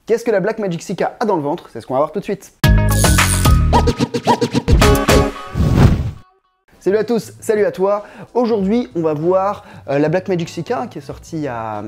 Qu'est-ce que la Blackmagic CK a dans le ventre? C'est ce qu'on va voir tout de suite. Salut à tous, salut à toi. Aujourd'hui, on va voir la Blackmagic CK qui est sortie il y a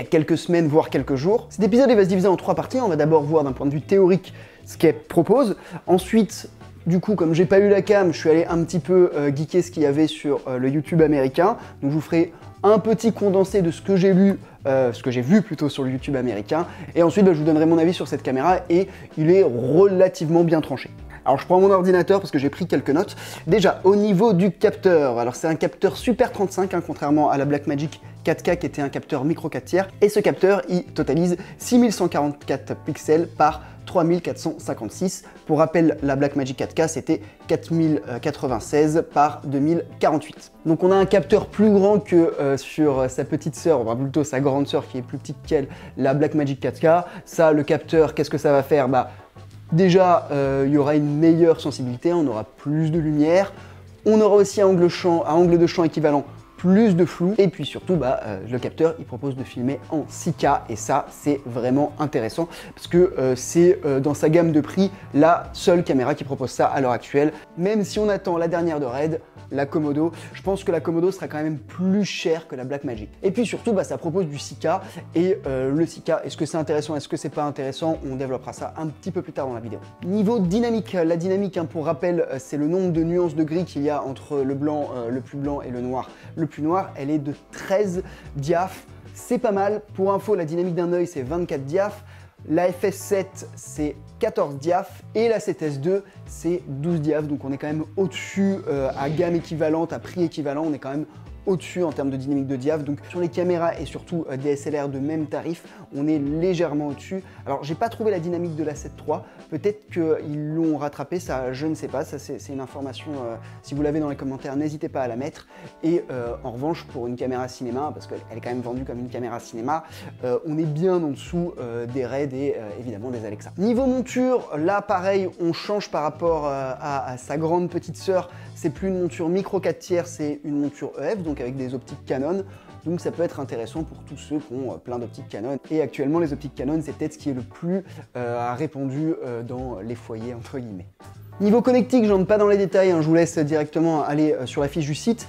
quelques semaines, voire quelques jours. Cet épisode il va se diviser en 3 parties. On va d'abord voir d'un point de vue théorique ce qu'elle propose. Ensuite, du coup, comme j'ai pas eu la cam, je suis allé un petit peu geeker ce qu'il y avait sur le YouTube américain. Donc je vous ferai un petit condensé de ce que j'ai lu, ce que j'ai vu plutôt sur le YouTube américain. Et ensuite, je vous donnerai mon avis sur cette caméra et il est relativement bien tranché. Alors je prends mon ordinateur parce que j'ai pris quelques notes. Déjà, au niveau du capteur, alors c'est un capteur Super 35, contrairement à la Blackmagic 4K qui était un capteur micro 4 tiers. Et ce capteur, il totalise 6144 pixels par 3456. Pour rappel, la Blackmagic 4K, c'était 4096 par 2048. Donc on a un capteur plus grand que sur sa petite sœur, enfin plutôt sa grande sœur qui est plus petite qu'elle, la Blackmagic 4K. Ça, le capteur, qu'est-ce que ça va faire? Déjà, il y aura une meilleure sensibilité, on aura plus de lumière, on aura aussi un angle de champ équivalent, plus de flou, et puis surtout, le capteur, il propose de filmer en 6K, et ça, c'est vraiment intéressant, parce que c'est dans sa gamme de prix, la seule caméra qui propose ça à l'heure actuelle. Même si on attend la dernière de Red, la Komodo, je pense que la Komodo sera quand même plus chère que la Blackmagic. Et puis surtout, ça propose du 6K, et le 6K, est-ce que c'est intéressant, est-ce que c'est pas intéressant? On développera ça un petit peu plus tard dans la vidéo. Niveau dynamique, la dynamique, pour rappel, c'est le nombre de nuances de gris qu'il y a entre le blanc le plus blanc et le noir le plus noir. Elle est de 13 diaph, c'est pas mal. Pour info, la dynamique d'un œil, c'est 24 diaph. La FS7, c'est 14 diaph et la 7S2, c'est 12 diaph. Donc on est quand même au-dessus, à gamme équivalente, à prix équivalent, on est quand même au-dessus en termes de dynamique de diaph. Donc sur les caméras et surtout DSLR de même tarif, on est légèrement au-dessus. Alors j'ai pas trouvé la dynamique de la 7 III, peut-être qu'ils l'ont rattrapé, ça je ne sais pas, ça c'est une information, si vous l'avez dans les commentaires, n'hésitez pas à la mettre. Et en revanche, pour une caméra cinéma, parce qu'elle est quand même vendue comme une caméra cinéma, on est bien en dessous des Red et évidemment des Alexa. Niveau monture, là pareil, on change par rapport à sa grande petite sœur. C'est plus une monture micro 4 tiers, c'est une monture EF, donc avec des optiques Canon. Donc ça peut être intéressant pour tous ceux qui ont plein d'optiques Canon. Et actuellement, les optiques Canon, c'est peut-être ce qui est le plus répandu dans les foyers, entre guillemets. Niveau connectique, je rentre pas dans les détails, je vous laisse directement aller sur la fiche du site.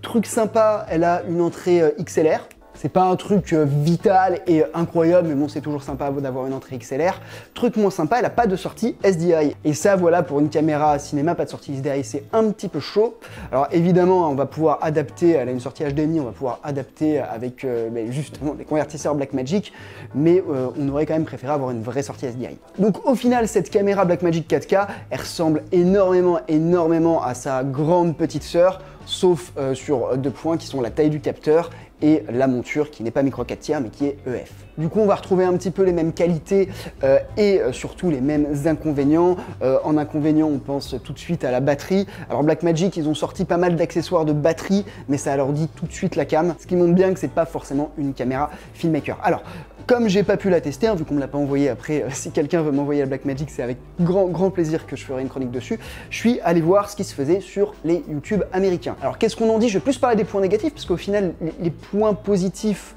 Truc sympa, elle a une entrée XLR. C'est pas un truc vital et incroyable, mais bon, c'est toujours sympa d'avoir une entrée XLR. Truc moins sympa, elle a pas de sortie SDI. Et ça, voilà, pour une caméra cinéma, pas de sortie SDI, c'est un petit peu chaud. Alors évidemment, on va pouvoir adapter, elle a une sortie HDMI, on va pouvoir adapter avec justement des convertisseurs Blackmagic, mais on aurait quand même préféré avoir une vraie sortie SDI. Donc au final, cette caméra Blackmagic 4K, elle ressemble énormément à sa grande petite sœur, sauf sur 2 points qui sont la taille du capteur et la monture qui n'est pas micro 4 tiers mais qui est EF. Du coup on va retrouver un petit peu les mêmes qualités et surtout les mêmes inconvénients. En inconvénient on pense tout de suite à la batterie. Alors Blackmagic ils ont sorti pas mal d'accessoires de batterie mais ça leur dit tout de suite la cam, ce qui montre bien que c'est pas forcément une caméra filmmaker. Alors comme j'ai pas pu la tester, vu qu'on me l'a pas envoyé après, si quelqu'un veut m'envoyer la Blackmagic, c'est avec grand plaisir que je ferai une chronique dessus. Je suis allé voir ce qui se faisait sur les YouTube américains. Alors qu'est-ce qu'on en dit? Je vais plus parler des points négatifs, parce qu'au final, les points positifs,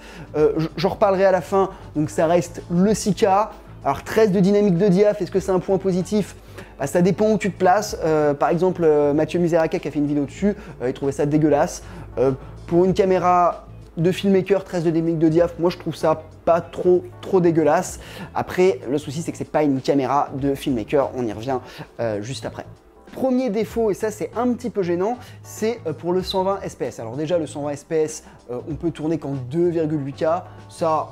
j'en reparlerai à la fin, donc ça reste le 6K. Alors 13 de dynamique de diaph, est-ce que c'est un point positif? Ça dépend où tu te places. Par exemple, Mathieu Miseraka qui a fait une vidéo dessus, il trouvait ça dégueulasse. Pour une caméra de filmmaker, 13 de dynamique de diaph, moi je trouve ça pas trop dégueulasse. Après, le souci c'est que c'est pas une caméra de filmmaker, on y revient juste après. Premier défaut, et ça c'est un petit peu gênant, c'est pour le 120 fps. Alors déjà le 120 fps, on peut tourner qu'en 2,8K, ça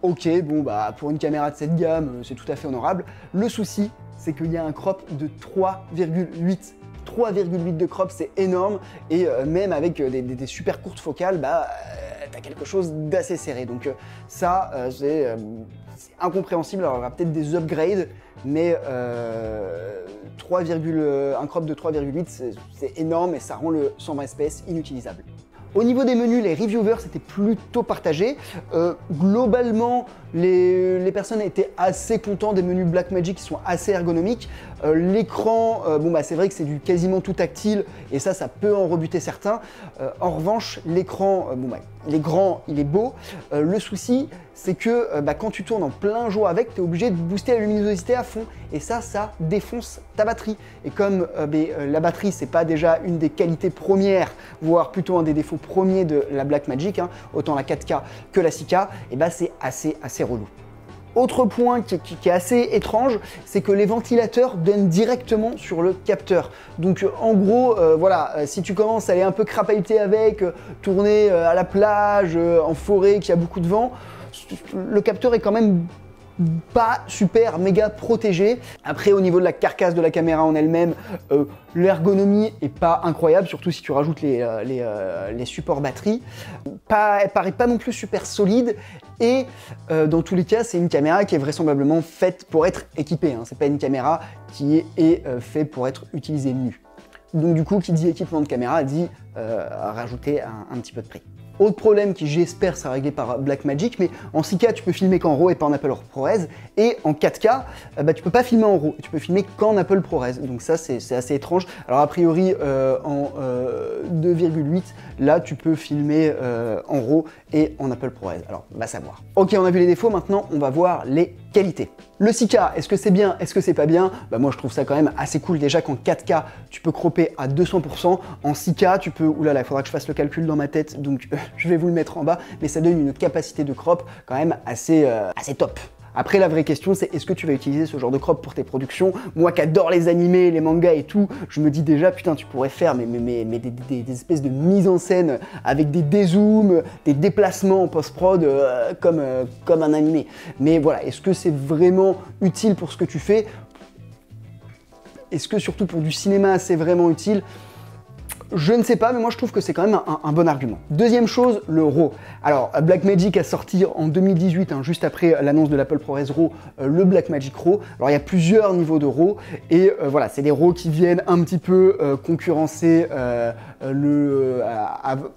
ok, bon pour une caméra de cette gamme, c'est tout à fait honorable. Le souci, c'est qu'il y a un crop de 3,8. 3,8 de crop, c'est énorme, et même avec des super courtes focales, t'as quelque chose d'assez serré. Donc ça, c'est incompréhensible. Alors il y aura peut-être des upgrades, mais un crop de 3,8, c'est énorme et ça rend le 120 fps inutilisable. Au niveau des menus, les reviewers c'était plutôt partagé. Globalement, les personnes étaient assez contents des menus Blackmagic qui sont assez ergonomiques. L'écran, c'est vrai que c'est du quasiment tout tactile et ça peut en rebuter certains. En revanche, l'écran, il est grand, il est beau. Le souci, c'est que quand tu tournes en plein jour avec, tu es obligé de booster la luminosité à fond. Et ça défonce ta batterie. Et comme la batterie, c'est pas déjà une des qualités premières, voire plutôt un des défauts premiers de la Blackmagic, hein, autant la 4K que la 6K, et c'est assez relou. Autre point qui est assez étrange, c'est que les ventilateurs donnent directement sur le capteur. Donc en gros, voilà, si tu commences à aller un peu crapahuter avec, tourner à la plage, en forêt, qu'il y a beaucoup de vent, le capteur est quand même pas super méga protégé. Après, au niveau de la carcasse de la caméra en elle-même, l'ergonomie est pas incroyable, surtout si tu rajoutes les supports batterie. Elle paraît pas non plus super solide et dans tous les cas, c'est une caméra qui est vraisemblablement faite pour être équipée. Hein. C'est pas une caméra qui est faite pour être utilisée nue. Donc du coup, qui dit équipement de caméra dit rajouter un petit peu de prix. Autre problème qui, j'espère, sera réglé par Blackmagic, mais en 6K, tu peux filmer qu'en RAW et pas en Apple ProRes, et en 4K, tu peux pas filmer en RAW, tu peux filmer qu'en Apple ProRes. Donc ça, c'est assez étrange. Alors a priori, en 2,8, là, tu peux filmer en RAW et en Apple ProRes. Alors, va savoir. Ok, on a vu les défauts, maintenant, on va voir les qualités. Le 6K, est-ce que c'est bien, est-ce que c'est pas bien? Moi, je trouve ça quand même assez cool. Déjà qu'en 4K, tu peux cropper à 200%. En 6K, tu peux... Oulala, il faudra que je fasse le calcul dans ma tête, donc je vais vous le mettre en bas. Mais ça donne une capacité de crop quand même assez top. Après, la vraie question, c'est est-ce que tu vas utiliser ce genre de crop pour tes productions? Moi qui adore les animés, les mangas et tout, je me dis déjà, putain, tu pourrais faire des espèces de mise en scène avec des dézooms, des déplacements en post-prod comme un animé. Mais voilà, est-ce que c'est vraiment utile pour ce que tu fais? Est-ce que surtout pour du cinéma, c'est vraiment utile? Je ne sais pas, mais moi je trouve que c'est quand même un bon argument. Deuxième chose, le RAW. Alors, Blackmagic a sorti en 2018, hein, juste après l'annonce de l'Apple ProRes RAW, le Blackmagic RAW. Alors, il y a plusieurs niveaux de RAW, et voilà, c'est des RAW qui viennent un petit peu concurrencer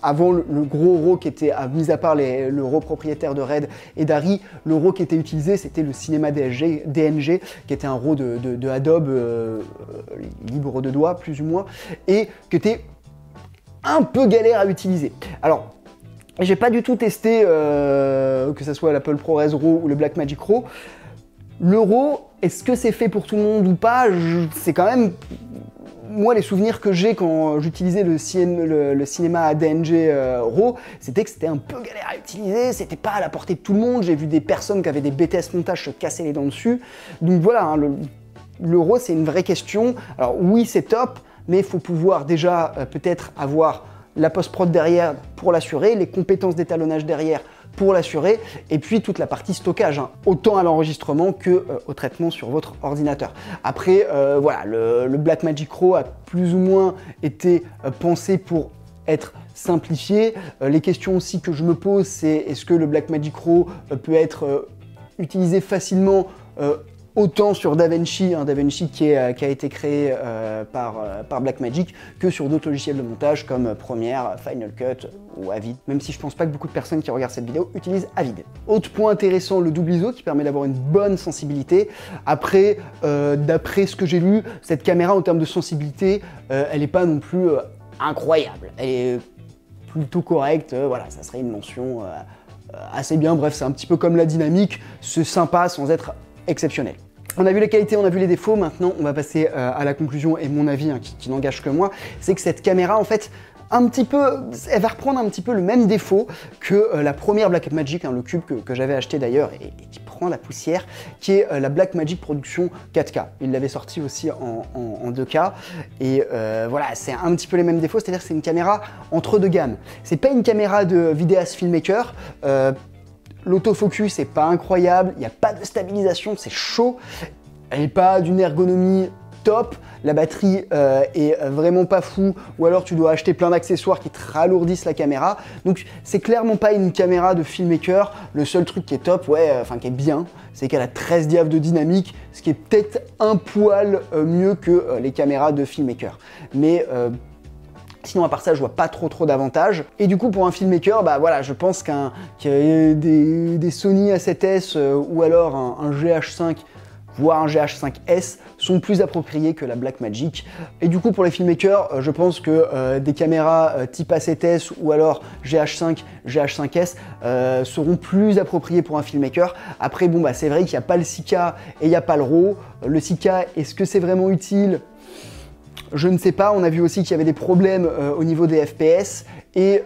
avant le gros RAW qui était, mis à part le RAW propriétaire de Red et d'Arri, le RAW qui était utilisé, c'était le Cinema DNG, qui était un RAW de Adobe libre de doigts, plus ou moins, et qui était un peu galère à utiliser. Alors, j'ai pas du tout testé que ce soit l'Apple ProRes RAW ou le Blackmagic RAW. Le RAW, est-ce que c'est fait pour tout le monde ou pas? C'est quand même... Moi, les souvenirs que j'ai quand j'utilisais le cinéma DNG RAW, c'était que c'était un peu galère à utiliser, c'était pas à la portée de tout le monde. J'ai vu des personnes qui avaient des BTS montage se casser les dents dessus. Donc voilà, hein, le RAW, c'est une vraie question. Alors oui, c'est top, mais il faut pouvoir déjà peut-être avoir la post-prod derrière pour l'assurer, les compétences d'étalonnage derrière pour l'assurer, et puis toute la partie stockage, hein, autant à l'enregistrement que au traitement sur votre ordinateur. Après, voilà, le Blackmagic RAW a plus ou moins été pensé pour être simplifié. Les questions aussi que je me pose, c'est est-ce que le Blackmagic RAW peut être utilisé facilement autant sur DaVinci, hein, DaVinci qui a été créé par Blackmagic, que sur d'autres logiciels de montage comme Premiere, Final Cut ou Avid, même si je pense pas que beaucoup de personnes qui regardent cette vidéo utilisent Avid. Autre point intéressant, le double ISO qui permet d'avoir une bonne sensibilité. Après, d'après ce que j'ai lu, cette caméra en termes de sensibilité, elle n'est pas non plus incroyable. Elle est plutôt correcte, voilà, ça serait une mention assez bien. Bref, c'est un petit peu comme la dynamique, c'est sympa sans être exceptionnel. On a vu les qualités, on a vu les défauts, maintenant on va passer à la conclusion et mon avis, hein, qui n'engage que moi, c'est que cette caméra en fait, elle va reprendre un petit peu le même défaut que la première Blackmagic, hein, le cube que j'avais acheté d'ailleurs et qui prend la poussière, qui est la Blackmagic Production 4K. Il l'avait sorti aussi en 2K et voilà, c'est un petit peu les mêmes défauts, c'est-à-dire que c'est une caméra entre deux gammes. C'est pas une caméra de vidéaste filmmaker. L'autofocus n'est pas incroyable, il n'y a pas de stabilisation, c'est chaud, elle n'est pas d'une ergonomie top, la batterie est vraiment pas fou, ou alors tu dois acheter plein d'accessoires qui te ralourdissent la caméra, donc c'est clairement pas une caméra de filmmaker. Le seul truc qui est top, qui est bien, c'est qu'elle a 13 diaphes de dynamique, ce qui est peut-être un poil mieux que les caméras de filmmaker. Mais sinon, à part ça, je vois pas trop d'avantages. Et du coup, pour un filmmaker, voilà, je pense qu'il y a des Sony A7S ou alors un GH5 voire un GH5S sont plus appropriés que la Blackmagic. Et du coup pour les filmmakers, je pense que des caméras type A7S ou alors GH5, GH5S seront plus appropriés pour un filmmaker. Après bon bah c'est vrai qu'il n'y a pas le 6K et il n'y a pas le RAW. Le 6K, est-ce que c'est vraiment utile? Je ne sais pas, on a vu aussi qu'il y avait des problèmes au niveau des FPS et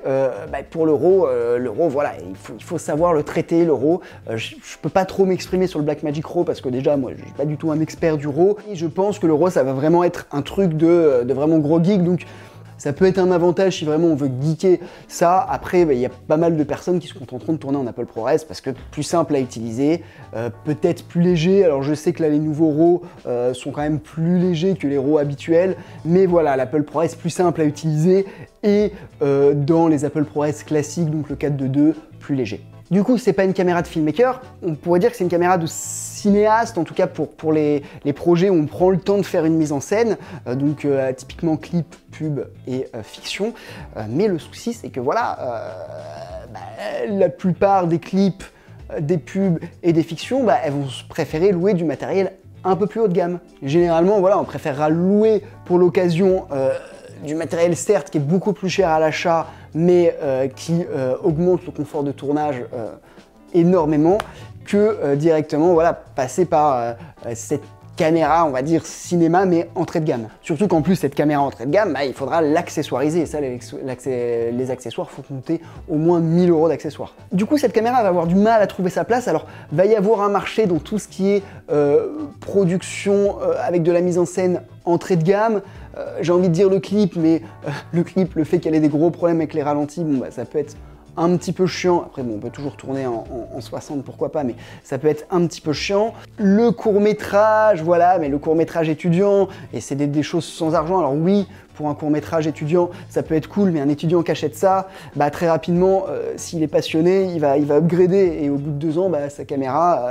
pour le RAW, voilà, il faut savoir le traiter, le RAW. Je peux pas trop m'exprimer sur le Blackmagic RAW parce que déjà, moi, je suis pas du tout un expert du RAW. Et je pense que le RAW, ça va vraiment être un truc de vraiment gros geek, donc ça peut être un avantage si vraiment on veut geeker ça. Après, il y a pas mal de personnes qui se contenteront de tourner en Apple ProRes parce que plus simple à utiliser, peut-être plus léger. Alors je sais que là les nouveaux RAW sont quand même plus légers que les RAW habituels, mais voilà, l'Apple ProRes plus simple à utiliser et dans les Apple ProRes classiques, donc le 4.2, plus léger. Du coup, c'est pas une caméra de filmmaker, on pourrait dire que c'est une caméra de cinéaste, en tout cas pour les projets où on prend le temps de faire une mise en scène, donc typiquement clip, pub et fiction. Mais le souci, c'est que voilà, la plupart des clips, des pubs et des fictions, elles vont préférer louer du matériel un peu plus haut de gamme. Généralement, voilà, on préférera louer pour l'occasion du matériel certes qui est beaucoup plus cher à l'achat, mais qui augmente le confort de tournage énormément, que directement voilà, passer par cette caméra, on va dire cinéma, mais entrée de gamme. Surtout qu'en plus cette caméra entrée de gamme, il faudra l'accessoiriser, et ça les accessoires faut compter au moins 1000 € d'accessoires. Du coup cette caméra va avoir du mal à trouver sa place, alors va y avoir un marché dans tout ce qui est production avec de la mise en scène entrée de gamme. J'ai envie de dire le clip, mais le fait qu'elle ait des gros problèmes avec les ralentis, bon, ça peut être un petit peu chiant. Après, bon, on peut toujours tourner en 60, pourquoi pas, mais ça peut être un petit peu chiant. Le court-métrage, voilà, mais le court-métrage étudiant, et c'est des choses sans argent. Alors oui, pour un court-métrage étudiant, ça peut être cool, mais un étudiant qui achète ça, très rapidement, s'il est passionné, il va upgrader, et au bout de 2 ans, sa caméra,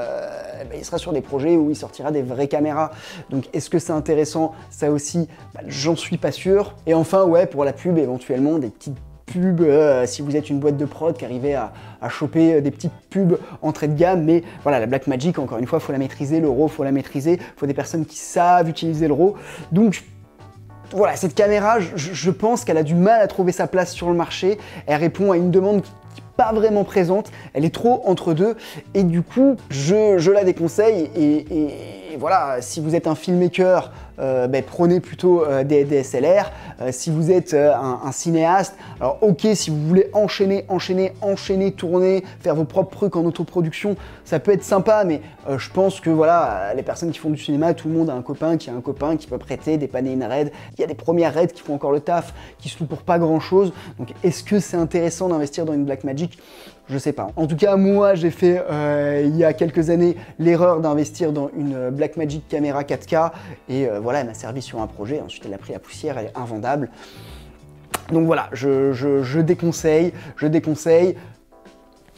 il sera sur des projets où il sortira des vraies caméras. Donc est-ce que c'est intéressant? Ça aussi, j'en suis pas sûr. Et enfin, ouais, pour la pub, éventuellement, des petites pubs, si vous êtes une boîte de prod qui arrivait à choper des petites pubs entrée de gamme, mais voilà, la Blackmagic, encore une fois, faut la maîtriser, le RAW, faut la maîtriser, faut des personnes qui savent utiliser le RAW. Donc voilà, cette caméra, je pense qu'elle a du mal à trouver sa place sur le marché. Elle répond à une demande qui n'est pas vraiment présente, elle est trop entre deux, et du coup, je la déconseille, et voilà, si vous êtes un filmmaker, prenez plutôt des DSLR. Si vous êtes un cinéaste, alors ok, si vous voulez enchaîner, tourner, faire vos propres trucs en autoproduction, ça peut être sympa, mais je pense que voilà, les personnes qui font du cinéma, tout le monde a un copain qui peut prêter, dépanner une RED. Il y a des premières RED qui font encore le taf, qui se louent pour pas grand chose. Donc est-ce que c'est intéressant d'investir dans une Blackmagic? Je sais pas. En tout cas, moi, j'ai fait il y a quelques années l'erreur d'investir dans une Blackmagic caméra 4K et voilà, elle m'a servi sur un projet. Ensuite, elle a pris la poussière, elle est invendable. Donc voilà, je déconseille.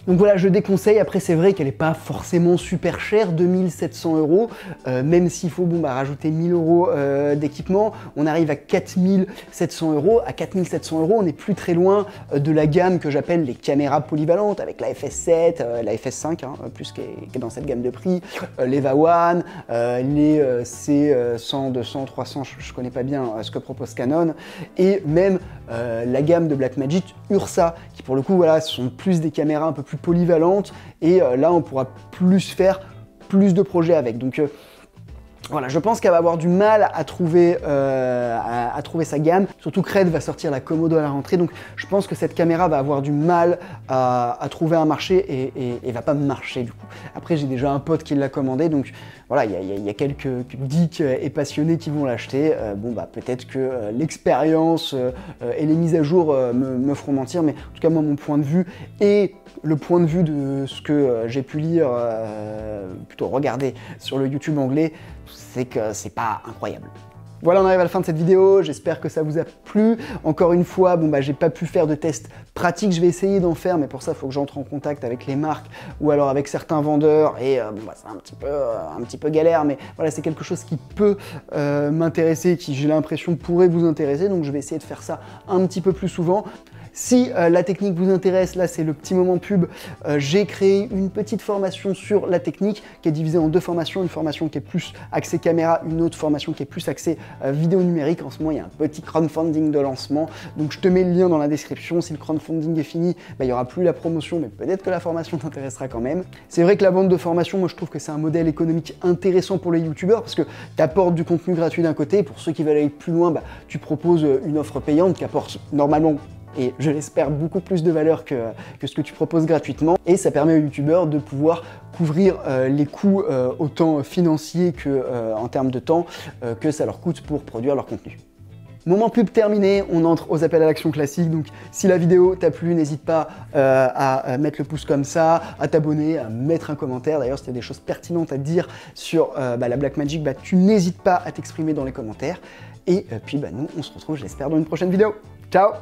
Donc voilà, je déconseille. Après, c'est vrai qu'elle n'est pas forcément super chère, 2700 €, même s'il faut rajouter 1000 € d'équipement, on arrive à 4700 €. À 4700 €, on n'est plus très loin de la gamme que j'appelle les caméras polyvalentes, avec la FS7, la FS5, plus qui est dans cette gamme de prix, l'Eva One, les C100, 200, 300, je connais pas bien ce que propose Canon, et même la gamme de Blackmagic Ursa, qui pour le coup, voilà, ce sont plus des caméras un peu plus polyvalentes, et là on pourra plus faire plus de projets avec. Donc voilà, je pense qu'elle va avoir du mal à trouver sa gamme, surtout que Red va sortir la Komodo à la rentrée, donc je pense que cette caméra va avoir du mal à trouver un marché et va pas marcher du coup. Après, j'ai déjà un pote qui l'a commandé, donc voilà, il y a quelques geeks et passionnés qui vont l'acheter. Peut-être que l'expérience et les mises à jour me feront mentir, mais en tout cas moi, mon point de vue et le point de vue de ce que j'ai pu lire, plutôt regarder sur le YouTube anglais, c'est que c'est pas incroyable. Voilà, on arrive à la fin de cette vidéo, j'espère que ça vous a plu. Encore une fois, j'ai pas pu faire de test pratique, je vais essayer d'en faire, mais pour ça, il faut que j'entre en contact avec les marques ou alors avec certains vendeurs, et c'est un petit peu galère, mais voilà, c'est quelque chose qui peut m'intéresser, qui j'ai l'impression pourrait vous intéresser, donc je vais essayer de faire ça un petit peu plus souvent. Si la technique vous intéresse, là c'est le petit moment pub, j'ai créé une petite formation sur la technique qui est divisée en deux formations, une formation qui est plus axée caméra, une autre formation qui est plus axée vidéo numérique. En ce moment il y a un petit crowdfunding de lancement, donc je te mets le lien dans la description. Si le crowdfunding est fini, il n'y aura plus la promotion, mais peut-être que la formation t'intéressera quand même. C'est vrai que la vente de formation, moi je trouve que c'est un modèle économique intéressant pour les youtubeurs parce que tu apportes du contenu gratuit d'un côté, pour ceux qui veulent aller plus loin, tu proposes une offre payante qui apporte normalement, et je l'espère, beaucoup plus de valeur que ce que tu proposes gratuitement. Et ça permet aux youtubeurs de pouvoir couvrir les coûts autant financiers que en termes de temps que ça leur coûte pour produire leur contenu. Moment pub terminé, on entre aux appels à l'action classiques. Donc si la vidéo t'a plu, n'hésite pas à mettre le pouce comme ça, à t'abonner, à mettre un commentaire. D'ailleurs, si tu as des choses pertinentes à dire sur la Blackmagic, tu n'hésites pas à t'exprimer dans les commentaires. Et puis nous, on se retrouve, j'espère, dans une prochaine vidéo. Ciao!